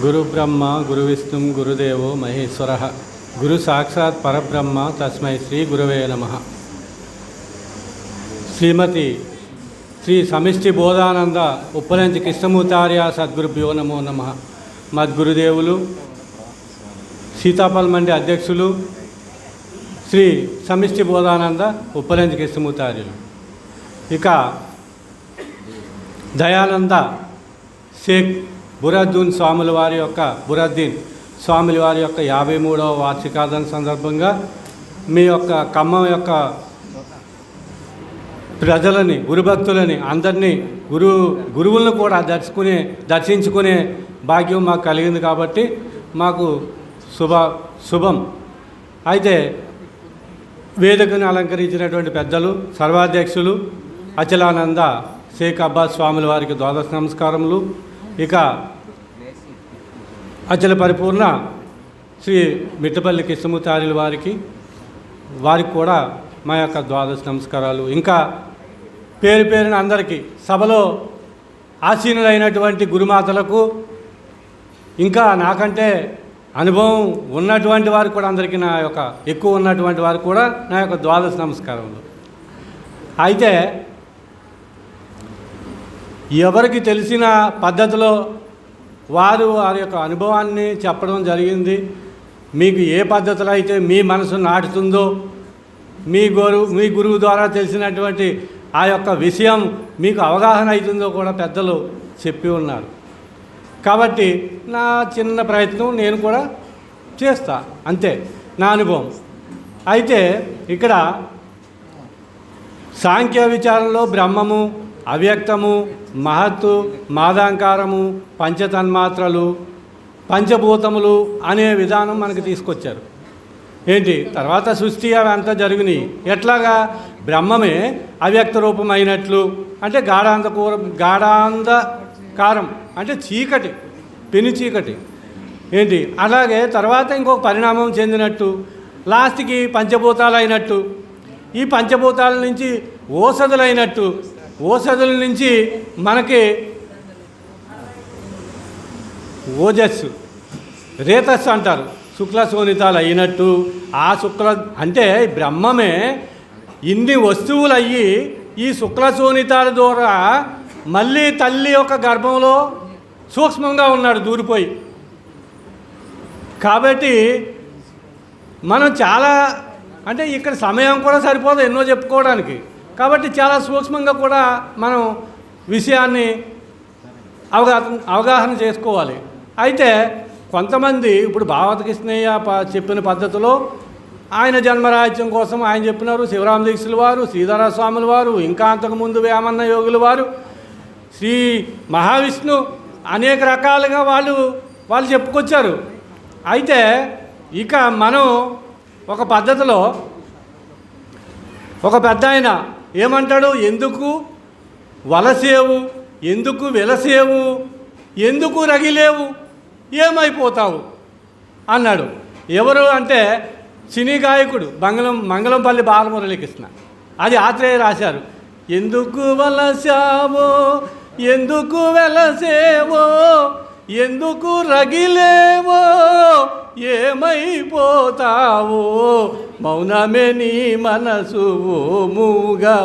గురు బ్రహ్మ గురు విష్ణు గురుదేవో మహేశ్వర గురు సాక్షాత్ పరబ్రహ్మ తస్మై శ్రీ గురవే నమః. శ్రీమతి శ్రీ సమిష్టి బోధానంద ఉప్పలంచి కృష్ణమూర్తార్య సద్గురుభ్యో నమో నమః. మద్గురుదేవులు సీతాఫల్ మండి అధ్యక్షులు శ్రీ సమిష్టి బోధానంద ఉప్పలంచి కృష్ణమూర్తార్యులు, ఇక దయానంద షేక్ బురద్దీన్ స్వాముల వారి యొక్క 53వ వార్షికాదన సందర్భంగా మీ యొక్క ఖమ్మం యొక్క ప్రజలని, గురుభక్తులని అందరినీ గురువులను కూడా దర్శించుకునే భాగ్యం మాకు కలిగింది కాబట్టి మాకు శుభం. అయితే వేదికను అలంకరించినటువంటి పెద్దలు సర్వాధ్యక్షులు అచలానంద షేక్ అబ్బాస్ స్వాముల వారికి ద్వాదశ నమస్కారములు. ఇక అచల పరిపూర్ణ శ్రీ మిట్టపల్లి కృష్ణమూర్తార్యుల వారికి కూడా మా యొక్క ద్వాదశ నమస్కారాలు. ఇంకా పేరు పేరున అందరికీ సభలో ఆసీనులైనటువంటి గురుమాతలకు, ఇంకా నాకంటే అనుభవం ఉన్నటువంటి వారికి కూడా అందరికీ ఎక్కువ ఉన్నటువంటి వారికి కూడా నా యొక్క ద్వాదశ నమస్కారములు. అయితే ఎవరికి తెలిసిన పద్ధతిలో వారి యొక్క అనుభవాన్ని చెప్పడం జరిగింది. మీకు ఏ పద్ధతిలో అయితే మీ మనసు నాటుతుందో, మీ గురువు ద్వారా తెలిసినటువంటి ఆ యొక్క విషయం మీకు అవగాహన అవుతుందో కూడా పెద్దలు చెప్పి ఉన్నారు. కాబట్టి నా చిన్న ప్రయత్నం నేను కూడా చేస్తా, అంతే నా అనుభవం. అయితే ఇక్కడ సాంఖ్య విచారంలో బ్రహ్మము, అవ్యక్తము, మహత్తు, మాదాంకారము, పంచతన్మాత్రలు, పంచభూతములు అనే విధానం మనకు తీసుకొచ్చారు. ఏంటి తర్వాత సృష్టి అవి అంతా జరిగినాయి. ఎట్లాగా బ్రహ్మమే అవ్యక్త రూపమైనట్లు, అంటే గాఢాంధకారం అంటే చీకటి, పెను చీకటి. ఏంటి అలాగే తర్వాత ఇంకొక పరిణామం చెందినట్టు లాస్ట్కి పంచభూతాలు అయినట్టు, ఈ పంచభూతాల నుంచి ఓషధులైనట్టు, ఓషధుల నుంచి మనకి ఓజస్సు, రేతస్సు అంటారు, శుక్ల శోణితాలు అయినట్టు. ఆ అంటే బ్రహ్మమే ఇన్ని వస్తువులు అయ్యి ఈ శుక్ల శోణితాల ద్వారా మళ్ళీ తల్లి యొక్క గర్భంలో సూక్ష్మంగా ఉన్నాడు దూరిపోయి. కాబట్టి మనం చాలా, అంటే ఇక్కడ సమయం కూడా సరిపోదు ఎన్నో చెప్పుకోవడానికి. కాబట్టి చాలా సూక్ష్మంగా కూడా మనం విషయాన్ని అవగాహన చేసుకోవాలి. అయితే కొంతమంది ఇప్పుడు భాగవత కృష్ణయ్య చెప్పిన పద్ధతిలో ఆయన జన్మరాహిత్యం కోసం ఆయన చెప్పినారు. శివరామ దీక్షుల వారు, శ్రీధర స్వాముల వారు, ఇంకా అంతకుముందు వేమన్న యోగుల వారు, శ్రీ మహావిష్ణు అనేక రకాలుగా వాళ్ళు చెప్పుకొచ్చారు. అయితే ఇక మనం ఒక పద్ధతిలో ఒక పెద్ద ఆయన ఏమంటాడు, ఎందుకు వలసేవు, ఎందుకు వెలసేవు, ఎందుకు రగిలేవు, ఏమైపోతావు అన్నాడు. ఎవరు అంటే సినీ గాయకుడు మంగళంపల్లి బాలమురళీకృష్ణ. అది ఆత్రేయ రాశారు. ఎందుకు వలసావో, ఎందుకు వెలసేవో, ఎందుకు రగిలేవో, ఏమైపోతావో, మౌనమే నీ మనసు మూగా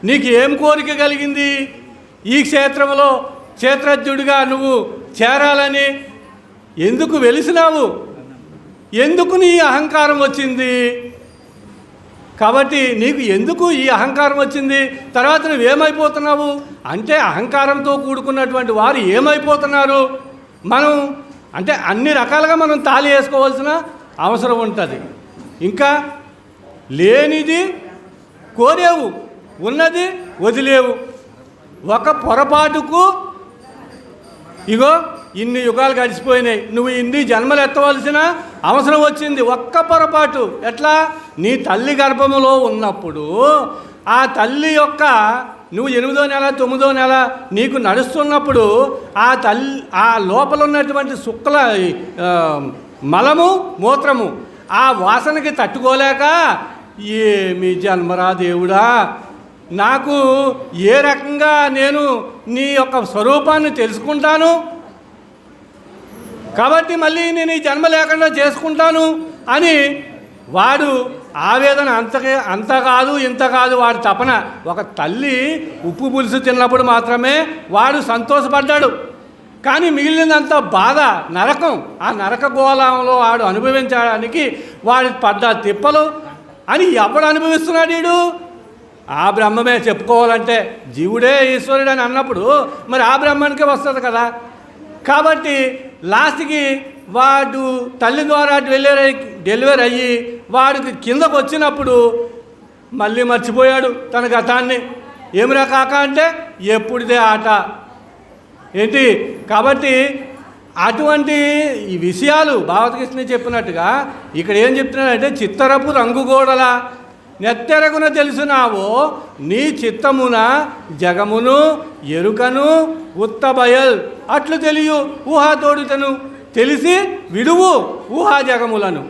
నీకు ఏం కోరిక కలిగింది? ఈ క్షేత్రంలో క్షేత్రజ్ఞుడిగా నువ్వు చేరాలని ఎందుకు వెలిసినావు? ఎందుకు నీ అహంకారం వచ్చింది? కాబట్టి నీకు ఎందుకు ఈ అహంకారం వచ్చింది? తర్వాత నువ్వేమైపోతున్నావు అంటే అహంకారంతో కూడుకున్నటువంటి వారు ఏమైపోతున్నారు? మనం అంటే అన్ని రకాలుగా మనం తాళి వేసుకోవాల్సిన అవసరం ఉంటుంది. ఇంకా లేనిది కోరేవు, ఉన్నది వదిలేవు. ఒక పొరపాటుకు ఇగో ఇన్ని యుగాలు గడిచిపోయినాయి, నువ్వు ఇన్ని జన్మలు ఎత్తవలసిన అవసరం వచ్చింది. ఒక్క పొరపాటు. ఎట్లా? నీ తల్లి గర్భములో ఉన్నప్పుడు ఆ తల్లి యొక్క నువ్వు 8వ నెల 9వ నెల నీకు నడుస్తున్నప్పుడు ఆ లోపల ఉన్నటువంటి శుక్ల మలము, మూత్రము ఆ వాసనకి తట్టుకోలేక ఏమి జన్మరా దేవుడా, నాకు ఏ రకంగా నేను నీ యొక్క స్వరూపాన్ని తెలుసుకుంటాను కాబట్టి మళ్ళీ నేను ఈ జన్మ లేకుండా చేసుకుంటాను అని వాడు ఆవేదన అంత కాదు ఇంత కాదు వాడి తపన. ఒక తల్లి ఉప్పు పులుసు తిన్నప్పుడు మాత్రమే వాడు సంతోషపడ్డాడు, కానీ మిగిలినంత బాధ నరకం. ఆ నరక గోళంలో వాడు అనుభవించడానికి వాడి పడ్డ తిప్పలు అని ఎవడు అనుభవిస్తున్నాడు? వీడు ఆ బ్రహ్మమే. చెప్పుకోవాలంటే జీవుడే ఈశ్వరుడు అని అన్నప్పుడు మరి ఆ బ్రహ్మానికే వస్తుంది కదా. కాబట్టి లాస్ట్కి వాడు తల్లి ద్వారా డెలివరీ అయ్యి వాడికి కిందకు వచ్చినప్పుడు మళ్ళీ మర్చిపోయాడు తన గతాన్ని. ఏమిరా కాక అంటే ఎప్పుడుదే ఆట ఏంటి. కాబట్టి అటువంటి ఈ విషయాలు భావతకృష్ణ చెప్పినట్టుగా ఇక్కడ ఏం చెప్తున్నాడంటే, చిత్తరపు రంగుగోడల నెత్తెరగున తెలుసునావో నీ చిత్తమున జగమును ఎరుకను ఉత్తబయల్ అట్లు తెలియు ఊహా తోడుతను తెలిసి విడువు ఊహా జగములను.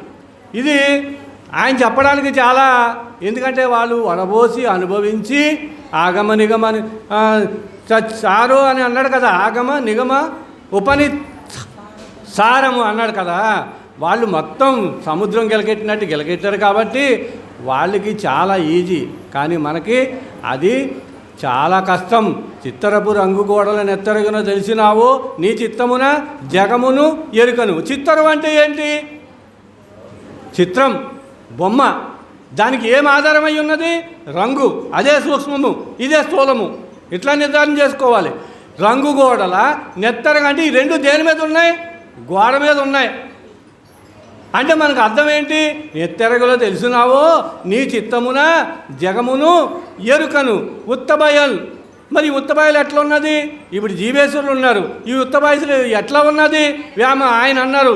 ఇది ఆయన చెప్పడానికి చాలా, ఎందుకంటే వాళ్ళు వడబోసి అనుభవించి ఆగమ నిగమ సారు అని అన్నాడు కదా, ఆగమ నిగమ ఉపని సారము అన్నాడు కదా. వాళ్ళు మొత్తం సముద్రం గెలకెట్టినట్టు గెలకెట్టారు కాబట్టి వాళ్ళకి చాలా ఈజీ, కానీ మనకి అది చాలా కష్టం. చిత్తరపు రంగు గోడల నెత్తరగున తెలిసినావు నీ చిత్తమున జగమును ఎరుకను. చిత్తరం అంటే ఏంటి? చిత్రం బొమ్మ, దానికి ఏం ఆధారమై ఉన్నది? రంగు. అదే సూక్ష్మము, ఇదే స్థూలము. ఇట్లా నిర్ధారణ చేసుకోవాలి. రంగు గోడల నెత్తరగ అంటే ఈ రెండు దేని మీద ఉన్నాయి? గోడ మీద ఉన్నాయి. అంటే మనకు అర్థం ఏంటి? నెత్తెరగులో తెలుసునావో నీ చిత్తమున జగమును ఎరుకను ఉత్తబయల్. మరి ఉత్తబయలు ఎట్లా ఉన్నది? ఇప్పుడు జీవేశ్వరులు ఉన్నారు, ఈ ఉత్తబయలు ఎట్లా ఉన్నది? ఆయన అన్నారు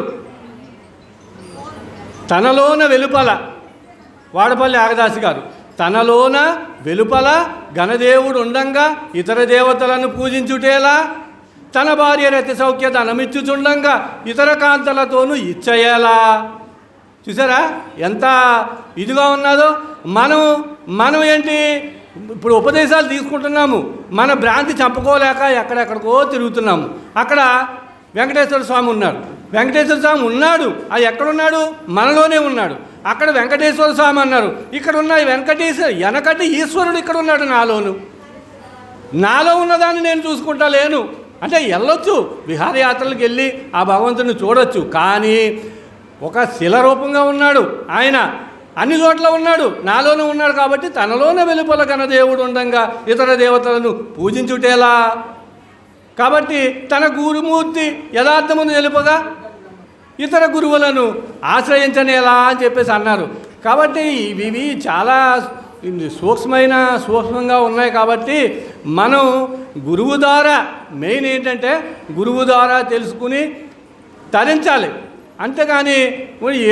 తనలోన వెలుపల, వాడపల్లి ఆగదాసి గారు, తనలోన వెలుపల గణదేవుడు ఉండంగా ఇతర దేవతలను పూజించుటేలా, తన భార్య రతి సౌఖ్య ధనమిచ్చుచుండంగా ఇతర కాంతలతోనూ ఇచ్చయేలా. చూసారా ఎంత ఇదిగా ఉన్నదో. మనం ఏంటి ఇప్పుడు ఉపదేశాలు తీసుకుంటున్నాము, మన భ్రాంతి చంపుకోలేక ఎక్కడెక్కడికో తిరుగుతున్నాము. అక్కడ వెంకటేశ్వర స్వామి ఉన్నాడు, వెంకటేశ్వర స్వామి ఉన్నాడు, అది ఎక్కడున్నాడు? మనలోనే ఉన్నాడు. అక్కడ వెంకటేశ్వర స్వామి అన్నారు, ఇక్కడ ఉన్న వెనకటి ఈశ్వరుడు ఇక్కడ ఉన్నాడు నాలో ఉన్నదాన్ని నేను చూసుకుంటా లేను. అంటే వెళ్ళొచ్చు, విహారయాత్రలకు వెళ్ళి ఆ భగవంతుని చూడొచ్చు, కానీ ఒక శిల రూపంగా ఉన్నాడు ఆయన, అన్ని చోట్ల ఉన్నాడు, నాలోనే ఉన్నాడు. కాబట్టి తనలోనే వెలుపల గణదేవుడు ఉండంగా ఇతర దేవతలను పూజించుటేలా. కాబట్టి తన గురుమూర్తి యథార్థమును తెలుపగా ఇతర గురువులను ఆశ్రయించనేలా అని చెప్పేసి అన్నారు. కాబట్టి ఇవి చాలా సూక్ష్మంగా ఉన్నాయి. కాబట్టి మనం గురువు ద్వారా మెయిన్ ఏంటంటే గురువు ద్వారా తెలుసుకుని తరించాలి. అంతేగాని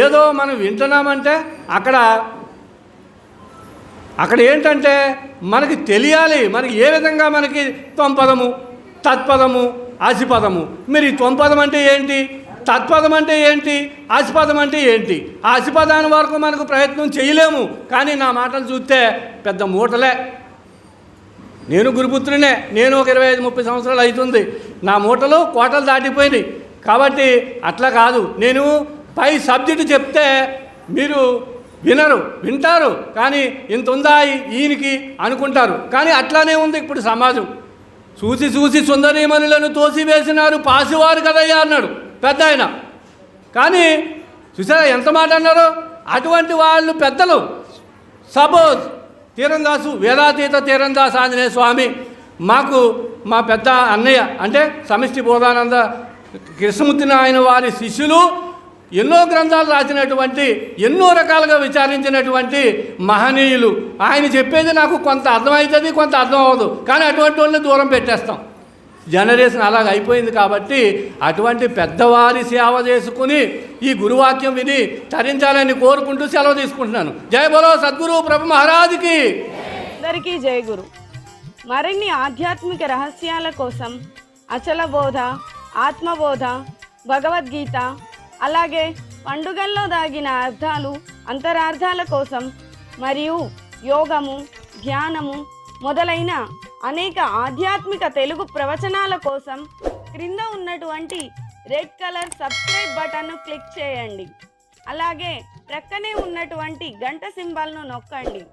ఏదో మనం వింటున్నామంటే అక్కడ ఏంటంటే మనకి తెలియాలి, మనకి ఏ విధంగా మనకి త్వంపదము తత్పదము ఆసిపదము. మరి త్వంపదం అంటే ఏంటి, తత్పదం అంటే ఏంటి, ఆసిపదం అంటే ఏంటి? ఆ ఆసిపదాని వరకు మనకు ప్రయత్నం చేయలేము, కానీ నా మాటలు చూస్తే పెద్ద మూటలే. నేను గురుపుత్రునే, నేను ఒక 25-30 సంవత్సరాలు అవుతుంది, నా మూటలు కోటలు దాటిపోయినాయి. కాబట్టి అట్లా కాదు, నేను పై సబ్జెక్టు చెప్తే మీరు వింటారు, కానీ ఇంత ఉందా ఈయనకి అనుకుంటారు. కానీ అట్లానే ఉంది ఇప్పుడు సమాజం. చూసి సుందరీమణులను తోసివేసినారు పాసివారు కదయ్యా అన్నాడు పెద్ద ఆయన. కానీ చూసారా ఎంత మాట అన్నారో. అటువంటి వాళ్ళు పెద్దలు, సపోజ్ తీరందాసు వేదాతీత తీరందాసు ఆంజనేయ స్వామి మా పెద్ద అన్నయ్య అంటే సమిష్టి బోధానంద కృష్ణమూర్తి ఆయన వారి శిష్యులు ఎన్నో గ్రంథాలు రాసినటువంటి, ఎన్నో రకాలుగా విచారించినటువంటి మహనీయులు. ఆయన చెప్పేది నాకు కొంత అర్థమవుతుంది, కొంత అర్థం అవ్వదు, కానీ అటువంటి వాళ్ళని దూరం పెట్టేస్తాం. జనరేషన్ అలాగ అయిపోయింది. కాబట్టి అటువంటి పెద్దవారి సేవ చేసుకుని ఈ గురువాక్యం విని తరించాలని కోరుకుంటూ సెలవు తీసుకుంటున్నాను. జై బోలో సద్గురు ప్రభు మహారాజుకి. అందరికీ జై గురు. మరిన్ని ఆధ్యాత్మిక రహస్యాల కోసం అచల బోధ, ఆత్మబోధ, భగవద్గీత, అలాగే పండుగల్లో దాగిన అర్థాలు అంతరార్థాల కోసం మరియు యోగము, ధ్యానము మొదలైన అనేక ఆధ్యాత్మిక తెలుగు ప్రవచనాల కోసం క్రింద ఉన్నటువంటి రెడ్ కలర్ సబ్స్క్రైబ్ బటన్ను క్లిక్ చేయండి. అలాగే ప్రక్కనే ఉన్నటువంటి గంట సింబల్ను నొక్కండి.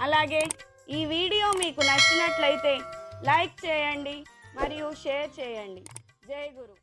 అలాగే ఈ వీడియో మీకు నచ్చినట్లయితే లైక్ చేయండి మరియు షేర్ చేయండి. జై గురు.